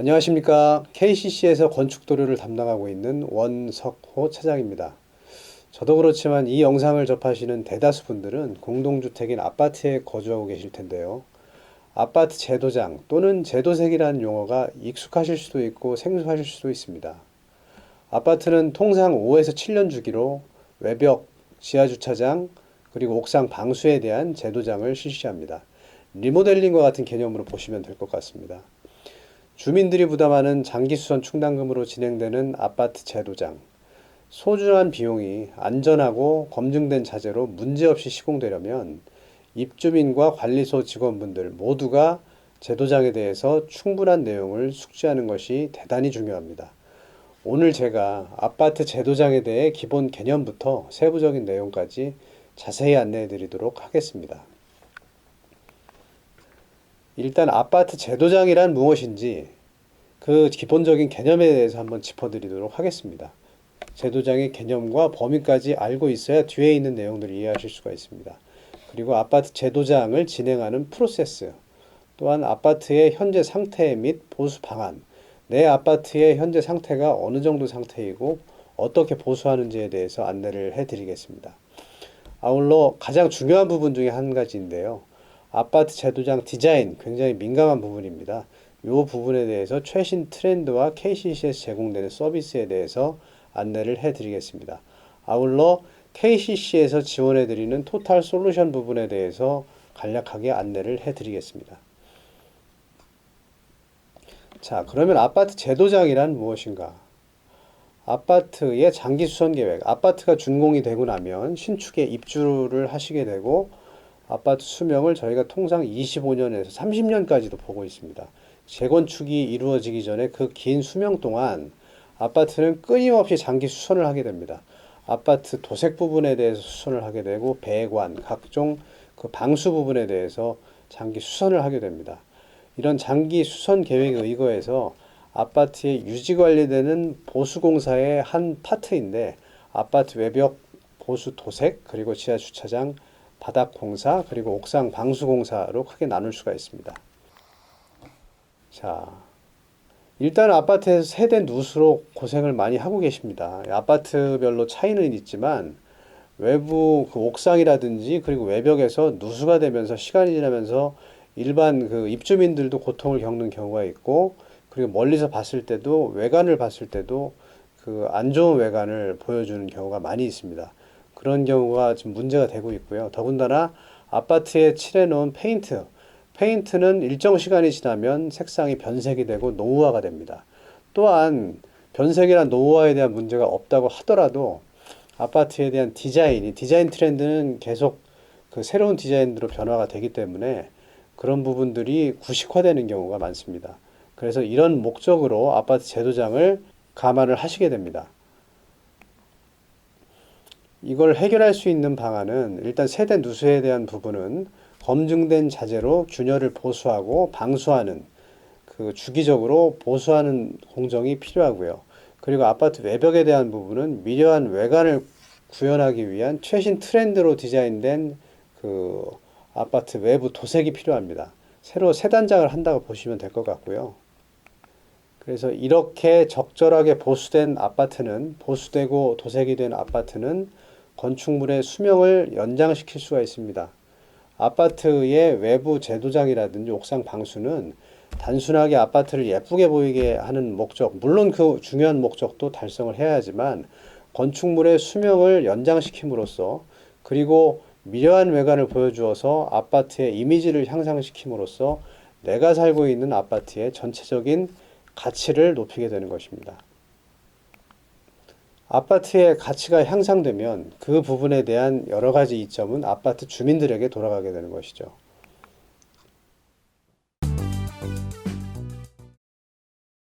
안녕하십니까. KCC에서 건축도료를 담당하고 있는 원석호 차장입니다. 저도 그렇지만 이 영상을 접하시는 대다수 분들은 공동주택인 아파트에 거주하고 계실 텐데요. 아파트 제도장 또는 제도색이라는 용어가 익숙하실 수도 있고 생소하실 수도 있습니다. 아파트는 통상 5에서 7년 주기로 외벽, 지하주차장, 그리고 옥상 방수에 대한 제도장을 실시합니다. 리모델링과 같은 개념으로 보시면 될 것 같습니다. 주민들이 부담하는 장기수선 충당금으로 진행되는 아파트 제도장. 소중한 비용이 안전하고 검증된 자재로 문제없이 시공되려면 입주민과 관리소 직원분들 모두가 제도장에 대해서 충분한 내용을 숙지하는 것이 대단히 중요합니다. 오늘 제가 아파트 제도장에 대해 기본 개념부터 세부적인 내용까지 자세히 안내해 드리도록 하겠습니다. 일단 아파트 제도장이란 무엇인지 그 기본적인 개념에 대해서 한번 짚어드리도록 하겠습니다. 제도장의 개념과 범위까지 알고 있어야 뒤에 있는 내용들을 이해하실 수가 있습니다. 그리고 아파트 제도장을 진행하는 프로세스, 또한 아파트의 현재 상태 및 보수 방안, 내 아파트의 현재 상태가 어느 정도 상태이고 어떻게 보수하는지에 대해서 안내를 해드리겠습니다. 아울러 가장 중요한 부분 중에 한 가지인데요. 아파트 제도장 디자인 굉장히 민감한 부분입니다. 이 부분에 대해서 최신 트렌드와 KCC에서 제공되는 서비스에 대해서 안내를 해드리겠습니다. 아울러 KCC에서 지원해드리는 토탈 솔루션 부분에 대해서 간략하게 안내를 해드리겠습니다. 자, 그러면 아파트 제도장이란 무엇인가? 아파트의 장기 수선 계획, 아파트가 준공이 되고 나면 신축에 입주를 하시게 되고 아파트 수명을 저희가 통상 25년에서 30년까지도 보고 있습니다. 재건축이 이루어지기 전에 그 긴 수명 동안 아파트는 끊임없이 장기 수선을 하게 됩니다. 아파트 도색 부분에 대해서 수선을 하게 되고 배관, 각종 그 방수 부분에 대해서 장기 수선을 하게 됩니다. 이런 장기 수선 계획에 의거해서 아파트의 유지 관리되는 보수공사의 한 파트인데 아파트 외벽 보수 도색, 그리고 지하 주차장 바닥 공사, 그리고 옥상 방수 공사로 크게 나눌 수가 있습니다. 자, 일단 아파트에서 세대 누수로 고생을 많이 하고 계십니다. 아파트별로 차이는 있지만 외부 그 옥상이라든지 그리고 외벽에서 누수가 되면서 시간이 지나면서 일반 그 입주민들도 고통을 겪는 경우가 있고, 그리고 멀리서 봤을 때도 외관을 봤을 때도 그 안 좋은 외관을 보여주는 경우가 많이 있습니다. 그런 경우가 지금 문제가 되고 있고요. 더군다나 아파트에 칠해놓은 페인트는 일정 시간이 지나면 색상이 변색이 되고 노후화가 됩니다. 또한 변색이나 노후화에 대한 문제가 없다고 하더라도 아파트에 대한 디자인 트렌드는 계속 그 새로운 디자인으로 변화가 되기 때문에 그런 부분들이 구식화되는 경우가 많습니다. 그래서 이런 목적으로 아파트 제도장을 감안을 하시게 됩니다. 이걸 해결할 수 있는 방안은 일단 세대 누수에 대한 부분은 검증된 자재로 균열을 보수하고 방수하는 그 주기적으로 보수하는 공정이 필요하고요. 그리고 아파트 외벽에 대한 부분은 미려한 외관을 구현하기 위한 최신 트렌드로 디자인된 그 아파트 외부 도색이 필요합니다. 새로 세 단장을 한다고 보시면 될 것 같고요. 그래서 이렇게 적절하게 보수되고 도색이 된 아파트는 건축물의 수명을 연장시킬 수가 있습니다. 아파트의 외부 제도장이라든지 옥상 방수는 단순하게 아파트를 예쁘게 보이게 하는 목적, 물론 그 중요한 목적도 달성을 해야 하지만 건축물의 수명을 연장시킴으로써, 그리고 미려한 외관을 보여주어서 아파트의 이미지를 향상시킴으로써 내가 살고 있는 아파트의 전체적인 가치를 높이게 되는 것입니다. 아파트의 가치가 향상되면 그 부분에 대한 여러 가지 이점은 아파트 주민들에게 돌아가게 되는 것이죠.